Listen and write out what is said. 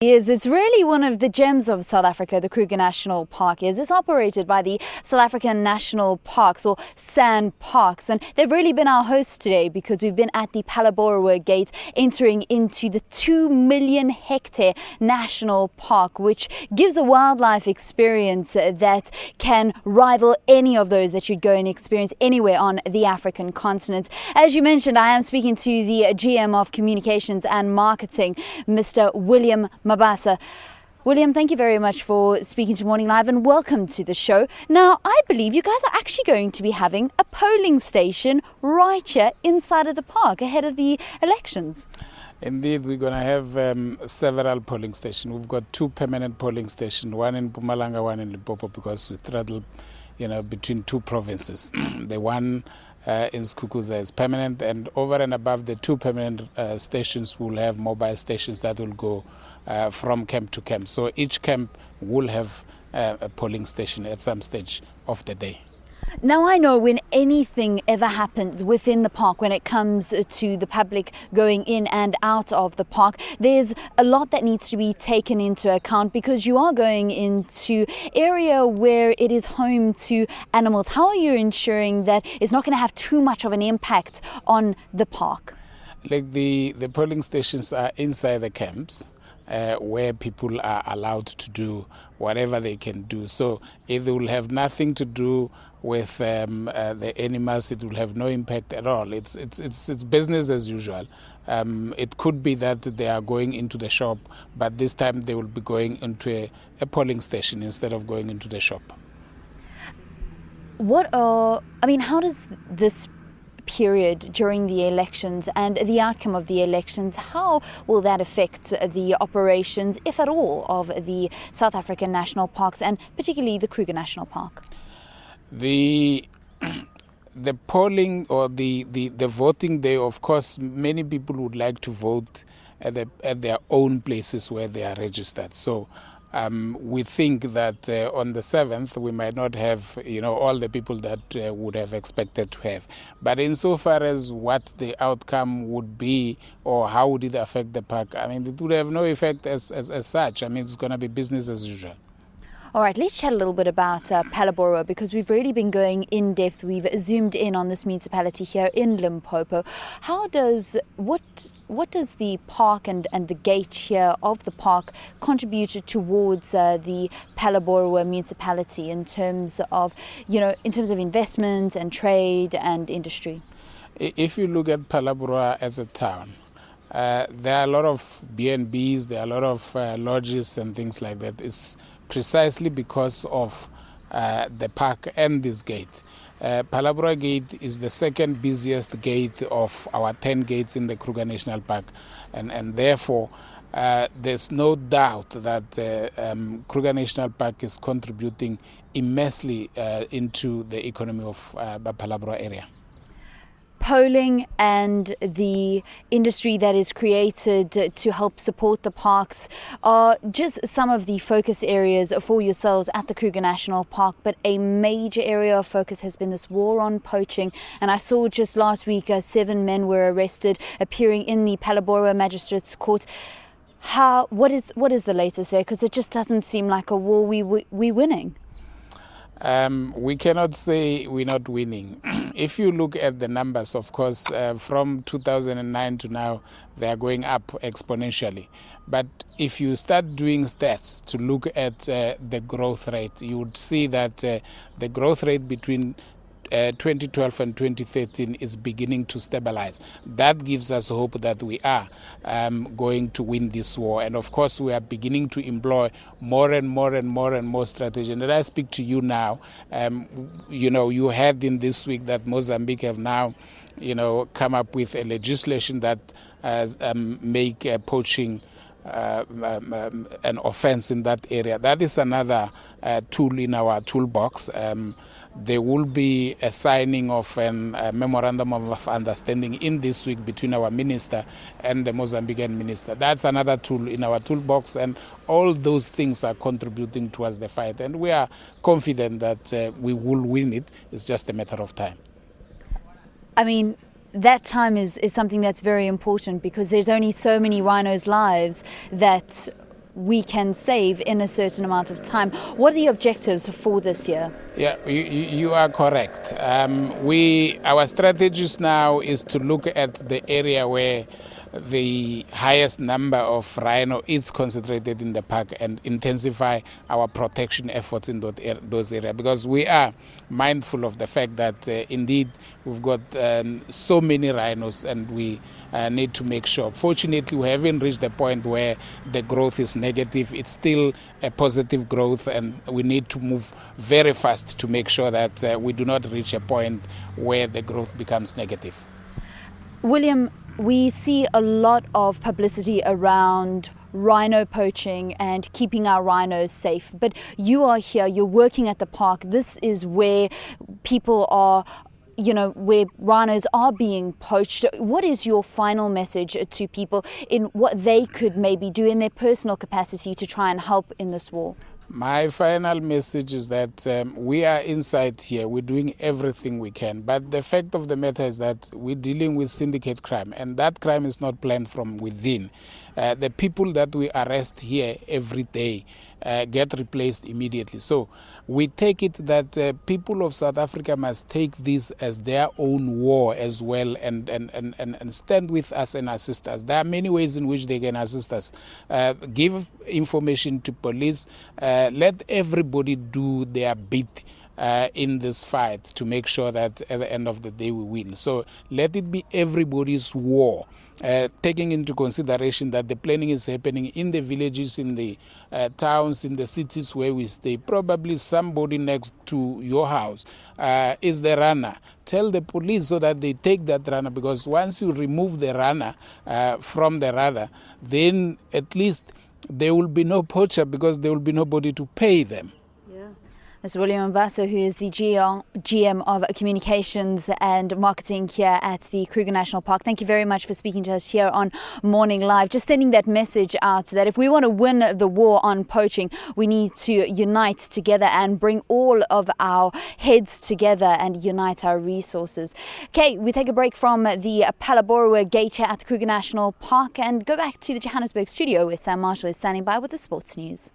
It's really one of the gems of South Africa, the Kruger National Park is. It's operated by the South African National Parks, or Sanparks, and they've really been our hosts today because we've been at the Palabora gate entering into the 2 million hectare national park, which gives a wildlife experience that can rival any of those that you'd go and experience anywhere on the African continent. As you mentioned, I am speaking to the GM of Communications and Marketing, Mr. William Mabasa. William, thank you very much for speaking to Morning Live and welcome to the show. Now, I believe you guys are actually going to be having a polling station right here inside of the park ahead of the elections. Indeed, we're going to have several polling stations. We've got 2 permanent polling stations, one in Mpumalanga, one in Limpopo, because we straddle, between 2 provinces. The one in Skukuza is permanent, and over and above the 2 permanent stations, we'll have mobile stations that will go from camp to camp. So each camp will have a polling station at some stage of the day. Now, I know when anything ever happens within the park, when it comes to the public going in and out of the park, there's a lot that needs to be taken into account because you are going into area where it is home to animals. How are you ensuring that it's not going to have too much of an impact on the park? Like the polling stations are inside the camps. Where people are allowed to do whatever they can do. So it will have nothing to do with the animals. It will have no impact at all. It's business as usual. It could be that they are going into the shop, but this time they will be going into a polling station instead of going into the shop. How does this period during the elections and the outcome of the elections, how will that affect the operations, if at all, of the South African national parks and particularly the Kruger National Park? The polling or the voting day, of course, many people would like to vote at their own places where they are registered. So we think that on the 7th we might not have all the people that would have expected to have. But insofar as what the outcome would be or how would it affect the park, it would have no effect as such. It's going to be business as usual. All right, let's chat a little bit about Palabora because we've really been going in depth. We've zoomed in on this municipality here in Limpopo. What does the park and the gate here of the park contribute towards the Palabora municipality in terms of investment and trade and industry? If you look at Palabora as a town, there are a lot of B&Bs, there are a lot of lodges and things like that. It's precisely because of the park and this gate. Palabora Gate is the second busiest gate of our 10 gates in the Kruger National Park, and therefore there's no doubt that Kruger National Park is contributing immensely into the economy of the Palabora area. Polling and the industry that is created to help support the parks are just some of the focus areas for yourselves at the Kruger National Park, but a major area of focus has been this war on poaching. And I saw just last week 7 men were arrested appearing in the Palabora Magistrates Court. What is the latest there? Because it just doesn't seem like a war we're winning. We cannot say we're not winning. If you look at the numbers, of course, from 2009 to now, they are going up exponentially. But if you start doing stats to look at the growth rate, you would see that the growth rate between 2012 and 2013 is beginning to stabilize. That gives us hope that we are going to win this war. And of course, we are beginning to employ more and more strategy. And as I speak to you now, you heard in this week that Mozambique have now, come up with a legislation that make poaching an offense in that area. That is another tool in our toolbox. There will be a signing of a memorandum of understanding in this week between our minister and the Mozambican minister. That's another tool in our toolbox, and all those things are contributing towards the fight. And we are confident that we will win it. It's just a matter of time. That time is something that's very important because there's only so many rhinos' lives that we can save in a certain amount of time. What are the objectives for this year? Yeah, you are correct. Our strategies now is to look at the area where the highest number of rhino is concentrated in the park and intensify our protection efforts in those areas, because we are mindful of the fact that indeed we've got so many rhinos, and we need to make sure. Fortunately, we haven't reached the point where the growth is negative. It's still a positive growth, and we need to move very fast to make sure that we do not reach a point where the growth becomes negative. William, we see a lot of publicity around rhino poaching and keeping our rhinos safe. But you are here, you're working at the park. This is where people are, where rhinos are being poached. What is your final message to people in what they could maybe do in their personal capacity to try and help in this war? My final message is that we are inside here. We're doing everything we can. But the fact of the matter is that we're dealing with syndicate crime, and that crime is not planned from within. The people that we arrest here every day get replaced immediately. So we take it that people of South Africa must take this as their own war as well, and stand with us and assist us. There are many ways in which they can assist us. Give information to police. Let everybody do their bit in this fight to make sure that at the end of the day we win. So let it be everybody's war. Taking into consideration that the planning is happening in the villages, in the towns, in the cities where we stay. Probably somebody next to your house is the runner. Tell the police so that they take that runner, because once you remove the runner from the radar, then at least there will be no poacher, because there will be nobody to pay them. Mr. William Mabasa, who is the GM of Communications and Marketing here at the Kruger National Park. Thank you very much for speaking to us here on Morning Live. Just sending that message out that if we want to win the war on poaching, we need to unite together and bring all of our heads together and unite our resources. Okay, we take a break from the Palabora gate here at the Kruger National Park and go back to the Johannesburg studio where Sam Marshall is standing by with the sports news.